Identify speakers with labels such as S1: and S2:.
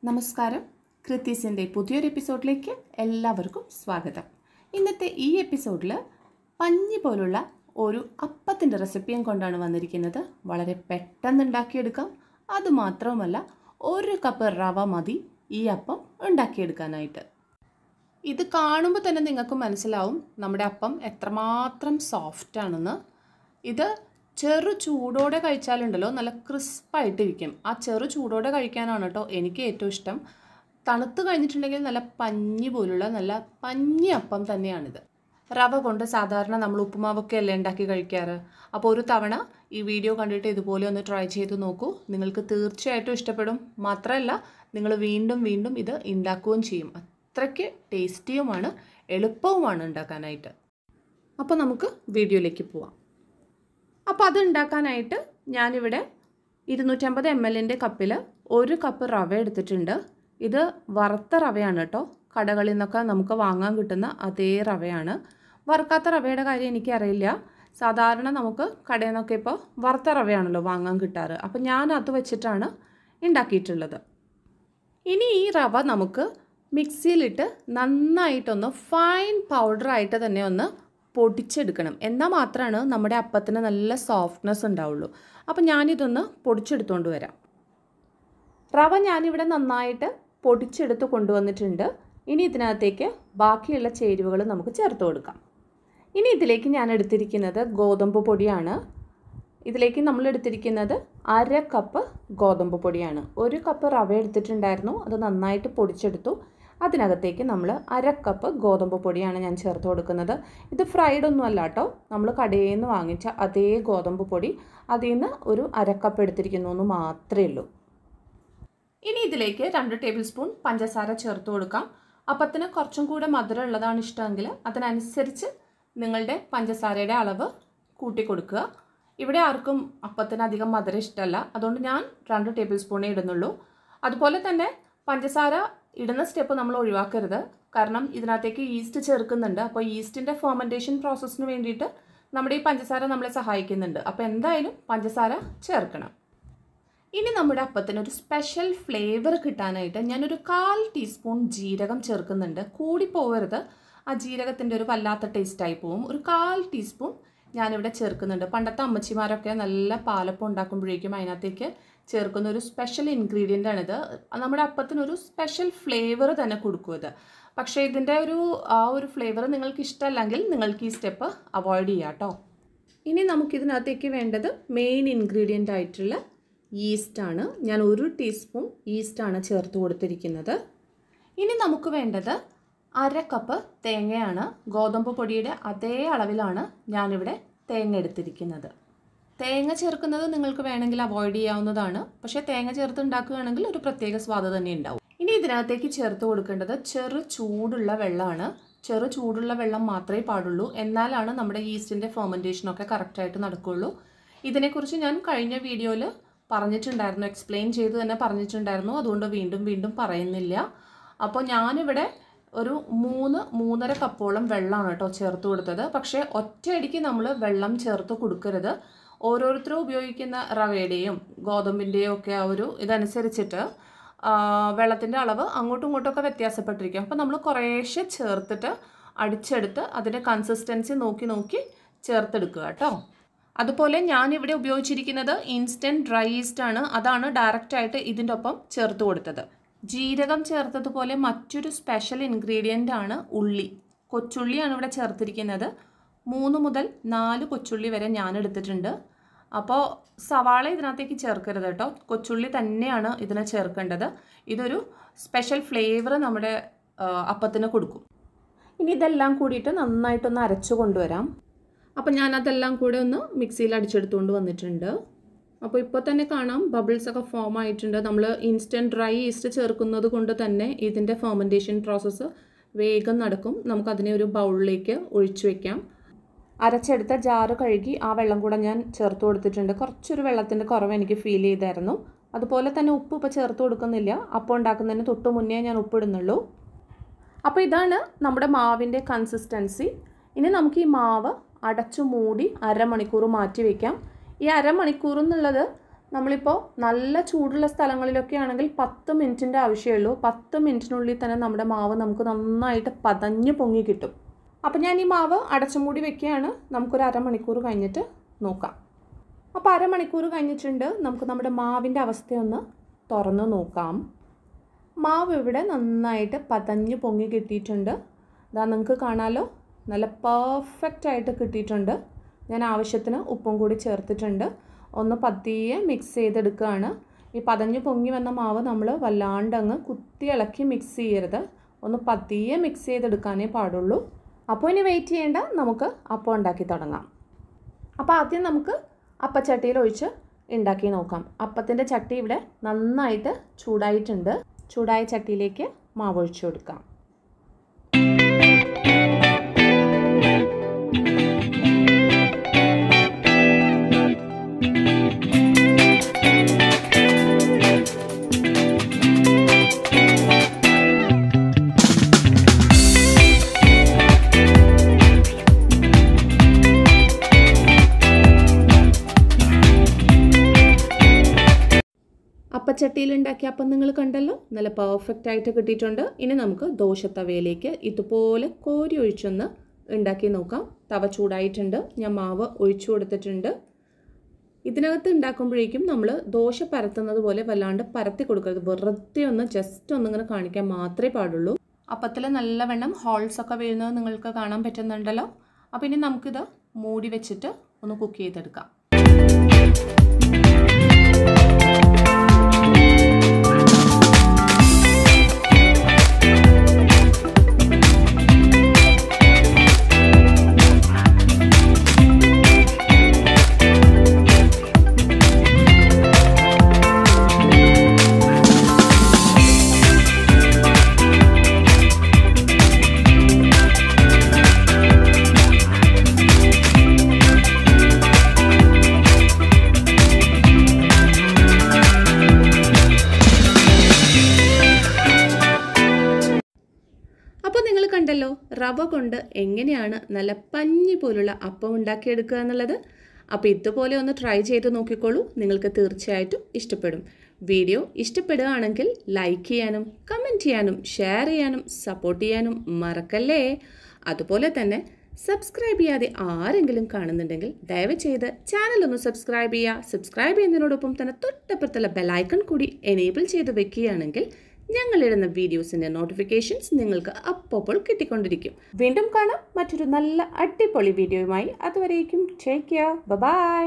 S1: നമസ്കാരം. കൃത്യസിൻ്റെ പുതിയൊരു എപ്പിസോഡിലേക്ക് എല്ലാവർക്കും സ്വാഗതം. ഇന്നത്തെ ഈ എപ്പിസോഡിൽ പഞ്ഞി പോലുള്ള ഒരു അപ്പത്തിൻ്റെ റെസിപ്പിയും കൊണ്ടാണ് വന്നിരിക്കുന്നത്. വളരെ പെട്ടെന്ന് ഉണ്ടാക്കിയെടുക്കാം. അതുമാത്രവുമല്ല, 1 കപ്പ് റവ മതി ഈ അപ്പം ഉണ്ടാക്കിയെടുക്കാനായിട്ട്. ഇത് കാണുമ്പോൾ തന്നെ നിങ്ങൾക്ക് മനസ്സിലാവും നമ്മുടെ അപ്പം എത്രമാത്രം സോഫ്റ്റാണെന്ന്. ഇത് ചെറു ചൂടോടെ കഴിച്ചാലുണ്ടല്ലോ നല്ല ക്രിസ്പായിട്ടിരിക്കും. ആ ചെറു ചൂടോടെ കഴിക്കാനാണ് കേട്ടോ എനിക്ക് ഏറ്റവും ഇഷ്ടം. തണുത്ത് കഴിഞ്ഞിട്ടുണ്ടെങ്കിൽ നല്ല പഞ്ഞി പോലുള്ള നല്ല പഞ്ഞി അപ്പം തന്നെയാണിത്. റവ കൊണ്ട് സാധാരണ നമ്മൾ ഉപ്പുമാവൊക്കെ അല്ലേ ഉണ്ടാക്കി കഴിക്കാറ്. അപ്പോൾ ഒരു തവണ ഈ വീഡിയോ കണ്ടിട്ട് ഇതുപോലെ ഒന്ന് ട്രൈ ചെയ്ത് നോക്കൂ. നിങ്ങൾക്ക് തീർച്ചയായിട്ടും ഇഷ്ടപ്പെടും. മാത്രമല്ല, നിങ്ങൾ വീണ്ടും വീണ്ടും ഇത് ഉണ്ടാക്കുകയും ചെയ്യും. അത്രയ്ക്ക് ടേസ്റ്റിയുമാണ്, എളുപ്പവുമാണ് ഉണ്ടാക്കാനായിട്ട്. അപ്പോൾ നമുക്ക് വീഡിയോയിലേക്ക് പോവാം. അപ്പോൾ അത് ഉണ്ടാക്കാനായിട്ട് ഞാനിവിടെ 250 ml കപ്പിൽ 1 കപ്പ് റവ എടുത്തിട്ടുണ്ട്. ഇത് വറുത്ത റവയാണ് കേട്ടോ. കടകളിൽ നിന്നൊക്കെ നമുക്ക് വാങ്ങാൻ കിട്ടുന്ന അതേ റവയാണ്. വറുക്കാത്ത റവയുടെ കാര്യം എനിക്കറിയില്ല. സാധാരണ നമുക്ക് കടയിൽ നിന്നൊക്കെ ഇപ്പോൾ വറുത്ത റവയാണല്ലോ വാങ്ങാൻ കിട്ടാറ്. അപ്പോൾ ഞാൻ അത് വെച്ചിട്ടാണ് ഉണ്ടാക്കിയിട്ടുള്ളത്. ഇനി ഈ റവ നമുക്ക് മിക്സിയിലിട്ട് നന്നായിട്ടൊന്ന് ഫൈൻ പൗഡറായിട്ട് തന്നെ ഒന്ന് പൊടിച്ചെടുക്കണം. എന്നാൽ മാത്രമാണ് നമ്മുടെ അപ്പത്തിന് നല്ല സോഫ്റ്റ്നെസ് ഉണ്ടാവുള്ളൂ. അപ്പോൾ ഞാനിതൊന്ന് പൊടിച്ചെടുത്തുകൊണ്ട് വരാം. റവ ഞാനിവിടെ നന്നായിട്ട് പൊടിച്ചെടുത്ത് കൊണ്ടുവന്നിട്ടുണ്ട്. ഇനി ഇതിനകത്തേക്ക് ബാക്കിയുള്ള ചേരുവകൾ നമുക്ക് ചേർത്ത് കൊടുക്കാം. ഇനി ഇതിലേക്ക് ഞാൻ എടുത്തിരിക്കുന്നത് ഗോതമ്പ് പൊടിയാണ്. ഇതിലേക്ക് നമ്മൾ എടുത്തിരിക്കുന്നത് 1/2 കപ്പ് ഗോതമ്പ് പൊടിയാണ്. 1 കപ്പ് റവ എടുത്തിട്ടുണ്ടായിരുന്നു, അത് നന്നായിട്ട് പൊടിച്ചെടുത്തു. അതിനകത്തേക്ക് നമ്മൾ 1/2 കപ്പ് ഗോതമ്പ് പൊടിയാണ് ഞാൻ ചേർത്ത് കൊടുക്കുന്നത്. ഇത് ഫ്രൈഡ് ഒന്നും അല്ല കേട്ടോ, നമ്മൾ കടയിൽ നിന്ന് വാങ്ങിച്ച അതേ ഗോതമ്പ് പൊടി. അതിൽ നിന്ന് ഒരു 1/2 കപ്പ് എടുത്തിരിക്കുന്നു എന്ന് മാത്രമേ ഉള്ളൂ. ഇനി ഇതിലേക്ക് 2 ടേബിൾ സ്പൂൺ പഞ്ചസാര ചേർത്ത് കൊടുക്കാം. അപ്പത്തിന് കുറച്ചും കൂടെ മധുരം ഉള്ളതാണ് ഇഷ്ടമെങ്കിൽ അതിനനുസരിച്ച് നിങ്ങളുടെ പഞ്ചസാരയുടെ അളവ് കൂട്ടി കൊടുക്കുക. ഇവിടെ ആർക്കും അപ്പത്തിന് അധികം മധുരം ഇഷ്ടമല്ല, അതുകൊണ്ട് ഞാൻ 2 ടേബിൾ സ്പൂണേ ഇടുന്നുള്ളൂ. അതുപോലെ തന്നെ പഞ്ചസാര ഇടുന്ന സ്റ്റെപ്പ് നമ്മൾ ഒഴിവാക്കരുത്. കാരണം ഇതിനകത്തേക്ക് ഈസ്റ്റ് ചേർക്കുന്നുണ്ട്. അപ്പോൾ ഈസ്റ്റിൻ്റെ ഫെർമെൻറ്റേഷൻ പ്രോസസ്സിന് വേണ്ടിയിട്ട് നമ്മുടെ ഈ പഞ്ചസാര നമ്മളെ സഹായിക്കുന്നുണ്ട്. അപ്പോൾ എന്തായാലും പഞ്ചസാര ചേർക്കണം. ഇനി നമ്മുടെ അപ്പത്തിനൊരു സ്പെഷ്യൽ ഫ്ലേവർ കിട്ടാനായിട്ട് ഞാനൊരു 1/4 ടീസ്പൂൺ ജീരകം ചേർക്കുന്നുണ്ട്. കൂടി പോകരുത്, ആ ജീരകത്തിൻ്റെ ഒരു വല്ലാത്ത ടേസ്റ്റായി പോവും. ഒരു 1/4 ടീസ്പൂൺ ഞാനിവിടെ ചേർക്കുന്നുണ്ട്. പണ്ടത്തെ അമ്മച്ചിമാരൊക്കെ നല്ല പാലപ്പം ഉണ്ടാക്കുമ്പോഴേക്കും അതിനകത്തേക്ക് ചേർക്കുന്ന ഒരു സ്പെഷ്യൽ ഇൻഗ്രീഡിയൻ്റ് ആണിത്. നമ്മുടെ അപ്പത്തിനൊരു സ്പെഷ്യൽ ഫ്ലേവർ തന്നെ കൊടുക്കും ഇത്. പക്ഷേ ഇതിൻ്റെ ആ ഒരു ഫ്ലേവർ നിങ്ങൾക്ക് ഇഷ്ടമല്ലെങ്കിൽ നിങ്ങൾക്ക് ഈ സ്റ്റെപ്പ് അവോയ്ഡ് ചെയ്യാം കേട്ടോ. ഇനി നമുക്കിതിനകത്തേക്ക് വേണ്ടത് മെയിൻ ഇൻഗ്രീഡിയൻ്റ് ആയിട്ടുള്ള ഈസ്റ്റാണ്. ഞാൻ 1 ടീസ്പൂൺ ഈസ്റ്റാണ് ചേർത്ത് കൊടുത്തിരിക്കുന്നത്. ഇനി നമുക്ക് വേണ്ടത് 1/2 കപ്പ് തേങ്ങയാണ്. ഗോതമ്പ് പൊടിയുടെ അതേ അളവിലാണ് ഞാനിവിടെ തേങ്ങ എടുത്തിരിക്കുന്നത്. തേങ്ങ ചേർക്കുന്നത് നിങ്ങൾക്ക് വേണമെങ്കിൽ അവോയ്ഡ് ചെയ്യാവുന്നതാണ്. പക്ഷേ തേങ്ങ ചേർത്ത് ഉണ്ടാക്കുകയാണെങ്കിൽ ഒരു പ്രത്യേക സ്വാദ് തന്നെ ഉണ്ടാവും. ഇനി ഇതിനകത്തേക്ക് ചേർത്ത് കൊടുക്കേണ്ടത് ചെറു ചൂടുള്ള വെള്ളമാണ്. ചെറു ചൂടുള്ള വെള്ളം മാത്രമേ പാടുള്ളൂ. എന്നാലാണ് നമ്മുടെ ഈസ്റ്റിൻ്റെ ഫെർമെൻറ്റേഷനൊക്കെ കറക്റ്റായിട്ട് നടക്കുകയുള്ളൂ. ഇതിനെക്കുറിച്ച് ഞാൻ കഴിഞ്ഞ വീഡിയോയിൽ പറഞ്ഞിട്ടുണ്ടായിരുന്നു, എക്സ്പ്ലെയിൻ ചെയ്ത് തന്നെ പറഞ്ഞിട്ടുണ്ടായിരുന്നു. അതുകൊണ്ട് വീണ്ടും വീണ്ടും പറയുന്നില്ല. അപ്പോൾ ഞാനിവിടെ ഒരു 3-3.5 കപ്പോളം വെള്ളമാണ് കേട്ടോ ചേർത്ത് കൊടുത്തത്. പക്ഷേ ഒറ്റയടിക്ക് നമ്മൾ വെള്ളം ചേർത്ത് കൊടുക്കരുത്. ഓരോരുത്തരും ഉപയോഗിക്കുന്ന റവയുടെയും ഗോതമ്പിൻ്റെയും ഒക്കെ ആ ഒരു ഇതനുസരിച്ചിട്ട് വെള്ളത്തിൻ്റെ അളവ് അങ്ങോട്ടും ഇങ്ങോട്ടുമൊക്കെ വ്യത്യാസപ്പെട്ടിരിക്കും. അപ്പോൾ നമ്മൾ കുറേശ്ശെ ചേർത്തിട്ട് അടിച്ചെടുത്ത് അതിൻ്റെ കൺസിസ്റ്റൻസി നോക്കി ചേർത്തെടുക്കുക കേട്ടോ. അതുപോലെ ഞാനിവിടെ ഉപയോഗിച്ചിരിക്കുന്നത് ഇൻസ്റ്റൻറ്റ് ഡ്രൈ ഈസ്റ്റാണ്. അതാണ് ഡയറക്റ്റായിട്ട് ഇതിൻ്റെ ഒപ്പം ചേർത്ത് കൊടുത്തത്. ജീരകം ചേർത്തതുപോലെ മറ്റൊരു സ്പെഷ്യൽ ഇൻഗ്രീഡിയൻ്റ് ആണ് ഉള്ളി. കൊച്ചുള്ളിയാണ് ഇവിടെ ചേർത്തിരിക്കുന്നത്. 3 മുതൽ 4 കൊച്ചുള്ളി വരെ ഞാൻ എടുത്തിട്ടുണ്ട്. അപ്പോൾ സവാള ഇതിനകത്തേക്ക് ചേർക്കരുത് കേട്ടോ, കൊച്ചുള്ളി തന്നെയാണ് ഇതിനെ ചേർക്കേണ്ടത്. ഇതൊരു സ്പെഷ്യൽ ഫ്ലേവർ നമ്മുടെ അപ്പത്തിന് കൊടുക്കും. ഇനി ഇതെല്ലാം കൂടിയിട്ട് നന്നായിട്ടൊന്ന് അരച്ചു കൊണ്ടുവരാം. അപ്പോൾ ഞാനതെല്ലാം കൂടെ ഒന്ന് മിക്സിയിൽ അടിച്ചെടുത്തുകൊണ്ട് വന്നിട്ടുണ്ട്. അപ്പോൾ ഇപ്പോൾ തന്നെ കാണാം ബബിൾസൊക്കെ ഫോം ആയിട്ടുണ്ട്. നമ്മൾ ഇൻസ്റ്റൻറ്റ് ഡ്രൈ ഈസ്റ്റ് ചേർക്കുന്നത് കൊണ്ട് തന്നെ ഇതിൻ്റെ ഫെർമെൻറ്റേഷൻ പ്രോസസ്സ് വേഗം നടക്കും. നമുക്കതിനെ ഒരു ബൗളിലേക്ക് ഒഴിച്ചു വയ്ക്കാം. അരച്ചെടുത്ത ജാറ് കഴുകി ആ വെള്ളം കൂടെ ഞാൻ ചേർത്ത് കൊടുത്തിട്ടുണ്ട്. കുറച്ചൊരു വെള്ളത്തിൻ്റെ കുറവ് എനിക്ക് ഫീൽ ചെയ്തായിരുന്നു. അതുപോലെ തന്നെ ഉപ്പ് ഇപ്പോൾ ചേർത്ത് കൊടുക്കുന്നില്ല. അപ്പം ഉണ്ടാക്കുന്നതിന് തൊട്ട് മുന്നേ ഞാൻ ഉപ്പിടുന്നുള്ളൂ. അപ്പോൾ ഇതാണ് നമ്മുടെ മാവിൻ്റെ കൺസിസ്റ്റൻസി. ഇനി നമുക്ക് ഈ മാവ് അടച്ചു മൂടി 1/2 മണിക്കൂർ മാറ്റി വയ്ക്കാം. ഈ 1/2 മണിക്കൂർ എന്നുള്ളത് നമ്മളിപ്പോൾ നല്ല ചൂടുള്ള സ്ഥലങ്ങളിലൊക്കെ ആണെങ്കിൽ 10 മിനിറ്റിൻ്റെ ആവശ്യമുള്ളൂ. 10 മിനിറ്റിനുള്ളിൽ തന്നെ നമ്മുടെ മാവ് നമുക്ക് നന്നായിട്ട് പതഞ്ഞ് പൊങ്ങി കിട്ടും. അപ്പോൾ ഞാൻ ഈ മാവ് അടച്ചുമൂടി വെക്കുകയാണ്. നമുക്കൊരു അരമണിക്കൂർ കഴിഞ്ഞിട്ട് നോക്കാം. അപ്പോൾ അരമണിക്കൂർ കഴിഞ്ഞിട്ടുണ്ട്. നമുക്ക് നമ്മുടെ മാവിൻ്റെ അവസ്ഥയൊന്ന് തുറന്ന് നോക്കാം. മാവ് ഇവിടെ നന്നായിട്ട് പതഞ്ഞ് പൊങ്ങി കിട്ടിയിട്ടുണ്ട്. ഇതാ നിങ്ങൾക്ക് കാണാമല്ലോ, നല്ല പെർഫെക്റ്റ് ആയിട്ട് കിട്ടിയിട്ടുണ്ട്. ഞാൻ ആവശ്യത്തിന് ഉപ്പും കൂടി ചേർത്തിട്ടുണ്ട്. ഒന്ന് പതിയെ മിക്സ് ചെയ്തെടുക്കുകയാണ്. ഈ പതഞ്ഞ് പൊങ്ങി വന്ന മാവ് നമ്മൾ വല്ലാണ്ടങ്ങ് കുത്തി ഇളക്കി മിക്സ് ചെയ്യരുത്. ഒന്ന് പതിയെ മിക്സ് ചെയ്തെടുക്കാനേ പാടുള്ളൂ. അപ്പോൾ ഇനി വെയിറ്റ് ചെയ്യേണ്ട, നമുക്ക് അപ്പം ഉണ്ടാക്കി തുടങ്ങാം. അപ്പോൾ ആദ്യം നമുക്ക് അപ്പച്ചട്ടിയിൽ ഒഴിച്ച് ഉണ്ടാക്കി നോക്കാം. അപ്പത്തിൻ്റെ ചട്ടി ഇവിടെ നന്നായിട്ട് ചൂടായിട്ടുണ്ട്. ചൂടായ ചട്ടിയിലേക്ക് മാവ് ഒഴിച്ചു കൊടുക്കാം. അപ്പച്ചട്ടിയിൽ ഉണ്ടാക്കിയ അപ്പം നിങ്ങൾ കണ്ടല്ലോ, നല്ല പെർഫെക്റ്റ് ആയിട്ട് കിട്ടിയിട്ടുണ്ട്. ഇനി നമുക്ക് ദോശത്തവയിലേക്ക് ഇതുപോലെ കോരി ഒഴിച്ചൊന്ന് ഉണ്ടാക്കി നോക്കാം. തവ ചൂടായിട്ടുണ്ട്. ഞാൻ മാവ് ഒഴിച്ചു കൊടുത്തിട്ടുണ്ട്. ഇതിനകത്ത് ഉണ്ടാക്കുമ്പോഴേക്കും നമ്മൾ ദോശ പരത്തുന്നത് പോലെ വല്ലാണ്ട് പരത്തി കൊടുക്കരുത്. വെറുതെ ഒന്ന് ജസ്റ്റ് ഒന്നിങ്ങനെ കാണിക്കാൻ മാത്രമേ പാടുള്ളൂ. അപ്പത്തിൽ നല്ലവണ്ണം ഹോൾസ് ഒക്കെ വീഴുന്നത് നിങ്ങൾക്ക് കാണാൻ പറ്റുന്നുണ്ടല്ലോ. അപ്പോൾ ഇനി നമുക്കിത് മൂടി വെച്ചിട്ട് ഒന്ന് കുക്ക് ചെയ്തെടുക്കാം. അപ്പോൾ നിങ്ങൾ കണ്ടല്ലോ റവ കൊണ്ട് എങ്ങനെയാണ് നല്ല പഞ്ഞി പോലുള്ള അപ്പം ഉണ്ടാക്കിയെടുക്കുക എന്നുള്ളത്. അപ്പോൾ ഇതുപോലെ ഒന്ന് ട്രൈ ചെയ്ത് നോക്കിക്കോളൂ. നിങ്ങൾക്ക് തീർച്ചയായിട്ടും ഇഷ്ടപ്പെടും. വീഡിയോ ഇഷ്ടപ്പെടുകയാണെങ്കിൽ ലൈക്ക് ചെയ്യാനും കമൻറ്റ് ചെയ്യാനും ഷെയർ ചെയ്യാനും സപ്പോർട്ട് ചെയ്യാനും മറക്കല്ലേ. അതുപോലെ തന്നെ സബ്സ്ക്രൈബ് ചെയ്യാതെ ആരെങ്കിലും കാണുന്നുണ്ടെങ്കിൽ ദയവ് ചെയ്ത് ചാനലൊന്ന് സബ്സ്ക്രൈബ് ചെയ്യുക. സബ്സ്ക്രൈബ് ചെയ്യുന്നതിനോടൊപ്പം തന്നെ തൊട്ടപ്പുറത്തുള്ള ബെലൈക്കൺ കൂടി എനേബിൾ ചെയ്ത് വെക്കുകയാണെങ്കിൽ ഞങ്ങളിടുന്ന വീഡിയോസിൻ്റെ നോട്ടിഫിക്കേഷൻസ് നിങ്ങൾക്ക് അപ്പോൾ കിട്ടിക്കൊണ്ടിരിക്കും. വീണ്ടും കാണാം മറ്റൊരു നല്ല അടിപൊളി വീഡിയോയുമായി. അതുവരേക്കും ടേക്ക് കെയർ. ബൈ.